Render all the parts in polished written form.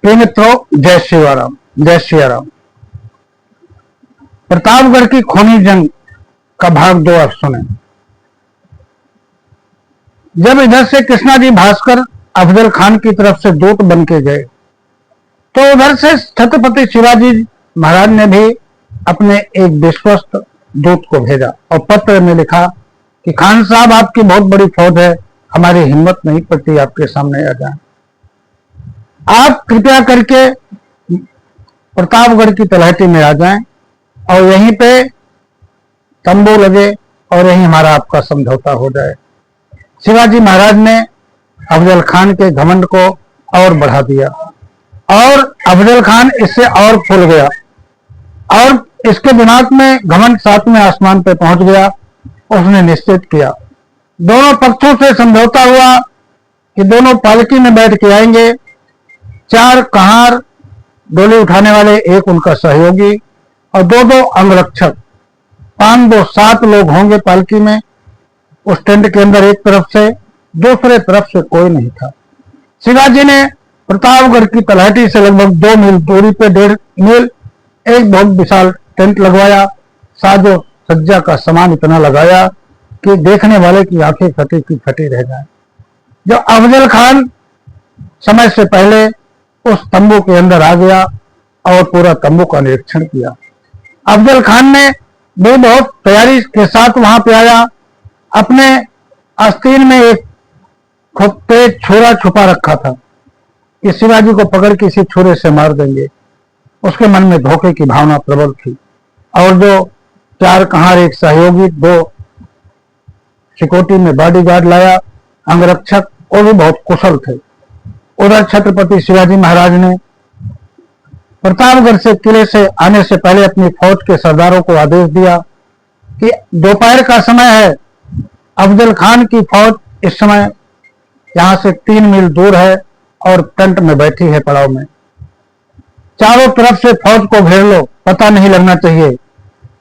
प्रिय मित्रों, जय शिवाराम, जय सियाराम। प्रतापगढ़ की खूनी जंग का भाग 2 आप सुने। जब इधर से कृष्णाजी भास्कर अफजल खान की तरफ से दूत बन के गए, तो उधर से छत्रपति शिवाजी महाराज ने भी अपने एक विश्वस्त दूत को भेजा और पत्र में लिखा कि खान साहब, आपकी बहुत बड़ी फौज है, हमारी हिम्मत नहीं पड़ती आपके सामने आ जाए। आप कृपया करके प्रतापगढ़ की तलहटी में आ जाएं और यहीं पे तंबू लगे और यहीं हमारा आपका समझौता हो जाए। शिवाजी महाराज ने अफजल खान के घमंड को और बढ़ा दिया और अफजल खान इससे और फूल गया और इसके दिमाग में घमंड 7वें आसमान पे पहुंच गया। उसने निश्चित किया, दोनों पक्षों से समझौता हुआ कि दोनों पालकी में बैठ के आएंगे। 4 कहार डोली उठाने वाले, एक उनका सहयोगी और 2-2 अंगरक्षक, 5-2 7 लोग होंगे पालकी में। उस टेंट के अंदर एक तरफ से, दूसरे तरफ से कोई नहीं था। शिवाजी ने प्रतापगढ़ की तलहटी से लगभग 2 मील दूरी पे 1.5 मील एक बहुत विशाल टेंट लगवाया। साजो सज्जा का सामान इतना लगाया कि देखने वाले की आंखें फटी की फटी रह जाए। जब अफजल खान समय से पहले उस तंबू के अंदर आ गया और पूरा तंबू का निरीक्षण किया। अफजल खान ने भी बहुत तैयारी के साथ वहां पे आया। अपने आस्तीन में एक खूब तेज छुरा छुपा रखा था कि शिवाजी को पकड़ के इसी छुरे से मार देंगे। उसके मन में धोखे की भावना प्रबल थी और जो 4 कहार, एक सहयोगी, 2 सिक्योरिटी में बॉडीगार्ड लाया, अंगरक्षक, वो भी बहुत कुशल थे। उधर छत्रपति शिवाजी महाराज ने प्रतापगढ़ से किले से आने से पहले अपनी फौज के सरदारों को आदेश दिया कि दोपहर का समय है, अफजल खान की फौज इस समय यहां से 3 मील दूर है और टेंट में बैठी है पड़ाव में। चारों तरफ से फौज को घेर लो, पता नहीं लगना चाहिए।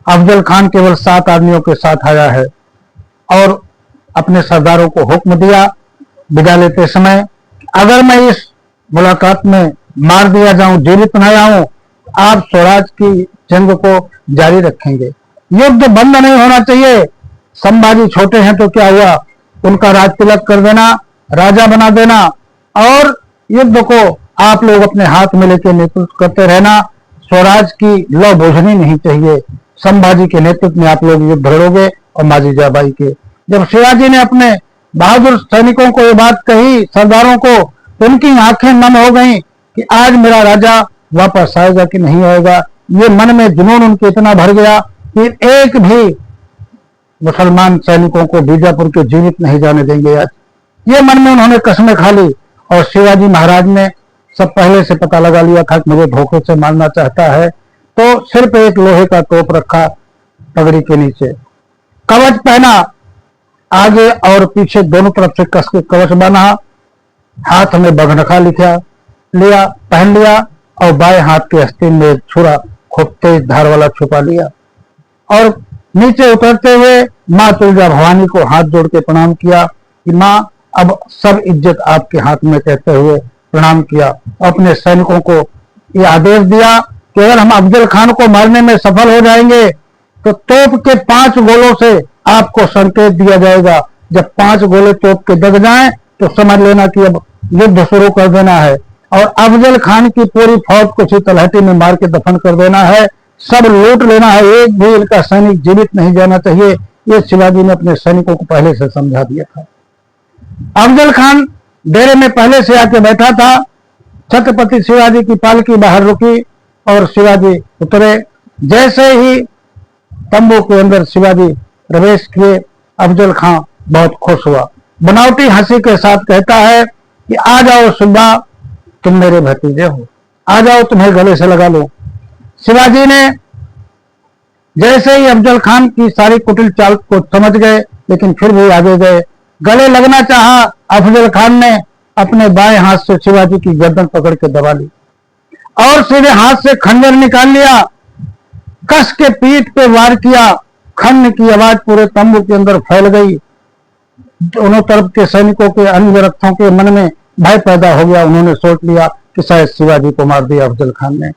अफजल खान केवल 7 आदमियों के साथ आया है और अपने सरदारों को हुक्म दिया विदा लेते समय, अगर मैं इस मुलाकात में मार दिया जाऊं, जीवित न आऊं, आप स्वराज की जंग को जारी रखेंगे। युद्ध बंद नहीं होना चाहिए। संभाजी छोटे हैं तो क्या हुआ, उनका राज तिलक कर देना, राजा बना देना और युद्ध को आप लोग अपने हाथ में लेकर नेतृत्व करते रहना। स्वराज की लौ बुझनी नहीं चाहिए। संभाजी के नेतृत्व में आप लोग युद्ध लड़ोगे और माजी जाबाई के। जब शिवाजी ने अपने बहादुर सैनिकों को ये बात कही, सरदारों को, तो उनकी आंखें नम हो गईं कि आज मेरा राजा वापस आएगा कि नहीं आएगा। ये मन में जुनून उनके इतना भर गया कि एक भी मुसलमान सैनिकों को बीजापुर के जीवित नहीं जाने देंगे। आज ये मन में उन्होंने कसमें खा ली और शिवाजी महाराज ने सब पहले से पता लगा लिया था कि मुझे धोखे से मारना चाहता है, तो सिर पे एक लोहे का तोप रखा पगड़ी के नीचे, कवच पहना, आगे और पीछे दोनों तरफ से कस के कवच बांधा, हाथ में बघनखा लिया पहन लिया और बाएं हाथ के आस्तीन में छुरा खूब तेज धार वाला छुपा लिया और नीचे उतरते हुए माँ तुलजा भवानी को हाथ जोड़ के प्रणाम किया कि माँ, अब सब इज्जत आपके हाथ में, कहते हुए प्रणाम किया। अपने सैनिकों को ये आदेश दिया कि अगर हम अफजल खान को मारने में सफल हो जाएंगे तो तोप के 5 गोलों से आपको संकेत दिया जाएगा। जब 5 गोले तोप के दग जाएं तो समझ लेना कि अब युद्ध शुरू कर देना है और अफजल खान की पूरी फौज को इसी तलहटी में मार के दफन कर देना है, सब लूट लेना है, एक भी इनका सैनिक जीवित नहीं जाना चाहिए। ये शिवाजी ने अपने सैनिकों को पहले से समझा दिया था। अफजल खान डेरे में पहले से आके बैठा था। छत्रपति शिवाजी की पालकी बाहर रुकी और शिवाजी उतरे। जैसे ही तंबू के अंदर शिवाजी प्रवेश किए, अफजल खान बहुत खुश हुआ, बनावटी हंसी के साथ कहता है कि आ जाओ सुब्बा, तुम मेरे भतीजे हो, आ जाओ, तुम्हें गले से लगा लो। शिवाजी ने जैसे ही अफजल खान की सारी कुटिल चाल को समझ गए, लेकिन फिर भी आगे गए। गले लगना चाहा, अफजल खान ने अपने बाएं हाथ से शिवाजी की गर्दन पकड़ के दबा ली और सीधे हाथ से खंजर निकाल लिया, कस के पीठ पे वार किया। खन्न की आवाज पूरे तंबू के अंदर फैल गई। दोनों तरफ के सैनिकों के, अंगरक्षकों के मन में भय पैदा हो गया। उन्होंने सोच लिया कि शायद शिवाजी को मार दिया अफजल खान ने,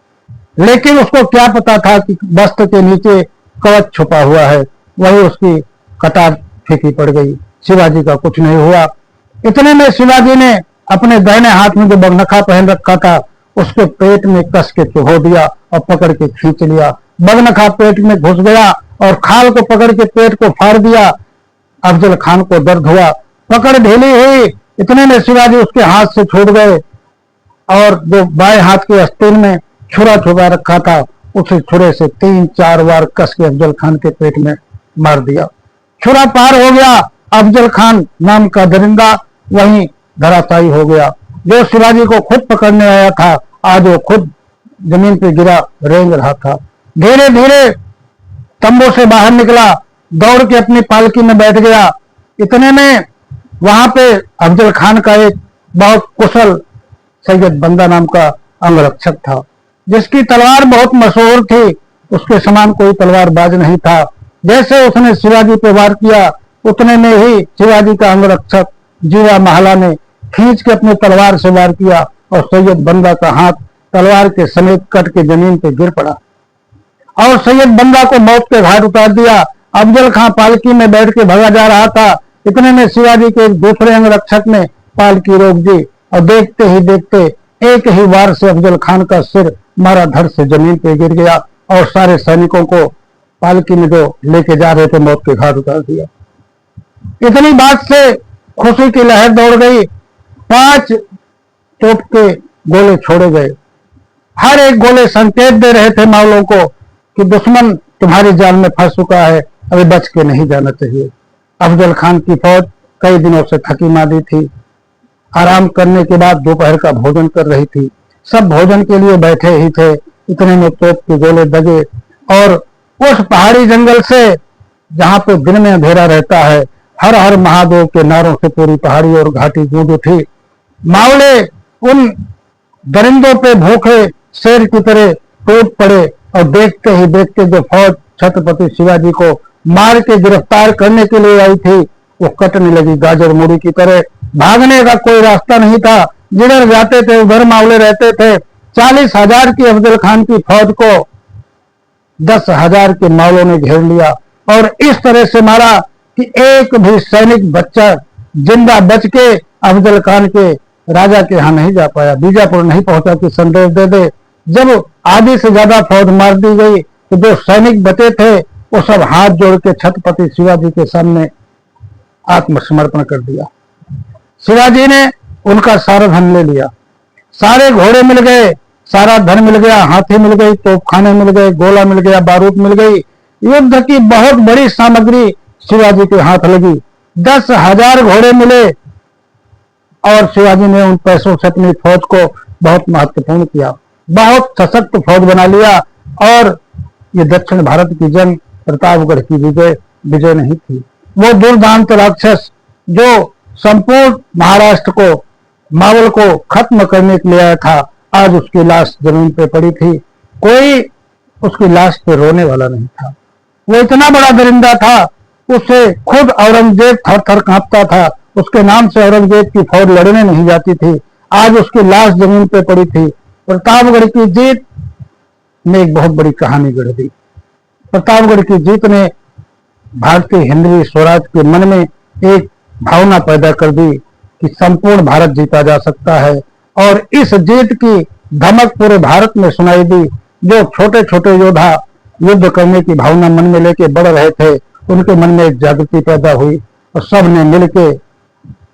लेकिन उसको क्या पता था कि वस्त्र के नीचे कवच छुपा हुआ है। वही उसकी कटार फीकी पड़ गई, शिवाजी का कुछ नहीं हुआ। इतने में शिवाजी ने अपने दाहिने हाथ में जो बगनखा पहन रखा था उसके पेट में कस के चुभो दिया और पकड़ के खींच लिया। बगनखा पेट में घुस गया और खाल को पकड़ के पेट को फाड़ दिया। अफजल खान को दर्द हुआ, पकड़ ढीली हुई। इतने में शिवाजी उसके हाथ से छूट गए और जो बाएं हाथ के आस्तीन में छुरा छुपा रखा था उसे छुरे से 3-4 बार कस के अफजल खान के पेट में मार दिया। छुरा पार हो गया। अफजल खान नाम का दरिंदा वहीं धराशायी हो गया। जो शिवाजी को खुद पकड़ने आया था आज वो खुद जमीन पे गिरा रेंग रहा था। धीरे धीरे तंबू से बाहर निकला, दौड़ के अपनी पालकी में बैठ गया। इतने में वहां पे अफजल खान का एक बहुत कुशल सैयद बंदा नाम का अंगरक्षक था, जिसकी तलवार बहुत मशहूर थी। उसके समान कोई तलवारबाज नहीं था। जैसे उसने शिवाजी पे वार किया उतने में ही शिवाजी का अंगरक्षक जीवा महला ने खींच के अपने तलवार से वार किया और सैयद बंदा का हाथ तलवार के समेत कट के जमीन पे गिर पड़ा और सैयद बंदा को मौत के घाट उतार दिया। अफजल खान पालकी में बैठ के भगा जा रहा था। इतने में शिवाजी के एक दूसरे अंगरक्षक ने पालकी रोक दी और देखते ही देखते एक ही वार से अफजल खान का सिर मारा धड़ से जमीन पे गिर गया और सारे सैनिकों को पालकी में जो लेके जा रहे थे मौत के घाट उतार दिया। इतनी बात से खुशी की लहर दौड़ गई। 5 तोप के गोले छोड़े गए। हर एक गोले संकेत दे रहे थे मावलों को कि दुश्मन तुम्हारी जाल में फंस चुका है, अभी बच के नहीं जाना चाहिए। अफजल खान की फौज कई दिनों से थकी मांदी थी। आराम करने के बाद दोपहर का भोजन कर रही थी। सब भोजन के लिए बैठे ही थे। इतने में तोप के गोले दगे और उस पहाड़ी जंगल से जहां पे दिन में अंधेरा रहता है, हर हर महादेव के नारों से पूरी पहाड़ी और घाटी गूंज उठी। मावले उन दरिंदों पे भूखे शेर की तरह टूट पड़े और देखते ही देखते जो फौज छत्रपति शिवाजी को मार के गिरफ्तार करने के लिए आई थी वो कटने लगी गाजर मूड़ी की तरह। भागने का कोई रास्ता नहीं था। जिधर जाते थे उधर मावले रहते थे। 40,000 की अफजल खान की फौज को 10,000 के मावलों ने घेर लिया और इस तरह से मारा कि एक भी सैनिक बच्चा जिंदा बच के अफजल खान के राजा के यहाँ नहीं जा पाया, बीजापुर नहीं पहुंचा कि संदेश दे दे। जब आधी से ज्यादा फौज मार दी गई तो जो सैनिक बचे थे वो सब हाथ जोड़ के छत्रपति शिवाजी के सामने आत्मसमर्पण कर दिया। शिवाजी ने उनका सारा धन ले लिया। सारे घोड़े मिल गए, सारा धन मिल गया, हाथी मिल गई, तोपखाने मिल गए, गोला मिल गया, बारूद मिल गई। युद्ध की बहुत बड़ी सामग्री शिवाजी के हाथ लगी। 10,000 घोड़े मिले और शिवाजी ने उन पैसों से अपनी फौज को बहुत महत्वपूर्ण किया, बहुत सशक्त फौज बना लिया। और ये दक्षिण भारत की जंग प्रतापगढ़ की विजय नहीं थी। वो दुर्दांत राक्षस जो संपूर्ण महाराष्ट्र को मावल को खत्म करने के लिए आया था, आज उसकी लाश जमीन पे पड़ी थी। कोई उसकी लाश पे रोने वाला नहीं था। वो इतना बड़ा दरिंदा था, उससे खुद औरंगजेब थर थर कांपता था। उसके नाम से औरंगजेब की फौज लड़ने नहीं जाती थी। आज उसकी लाश जमीन पे पड़ी थी। प्रतापगढ़ की जीत ने एक बहुत बड़ी कहानी गढ़ दी। प्रतापगढ़ की जीत ने भारतीय हिंदवी स्वराज के मन में एक भावना पैदा कर दी कि संपूर्ण भारत जीता जा सकता है। और इस जीत की धमक पूरे भारत में सुनाई दी। जो छोटे छोटे योद्धा युद्ध करने की भावना मन में लेके बढ़ रहे थे उनके मन में एक जागृति पैदा हुई और सब ने मिलके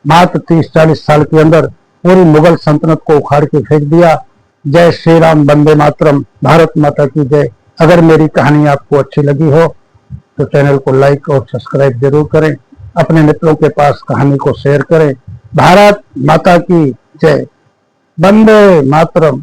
मात्र 30-40 साल के अंदर पूरी मुगल सल्तनत को उखाड़ के फेंक दिया। जय श्री राम, वंदे मातरम, भारत माता की जय। अगर मेरी कहानी आपको अच्छी लगी हो तो चैनल को लाइक और सब्सक्राइब जरूर करें। अपने मित्रों के पास कहानी को शेयर करें। भारत माता की जय, वंदे मातरम।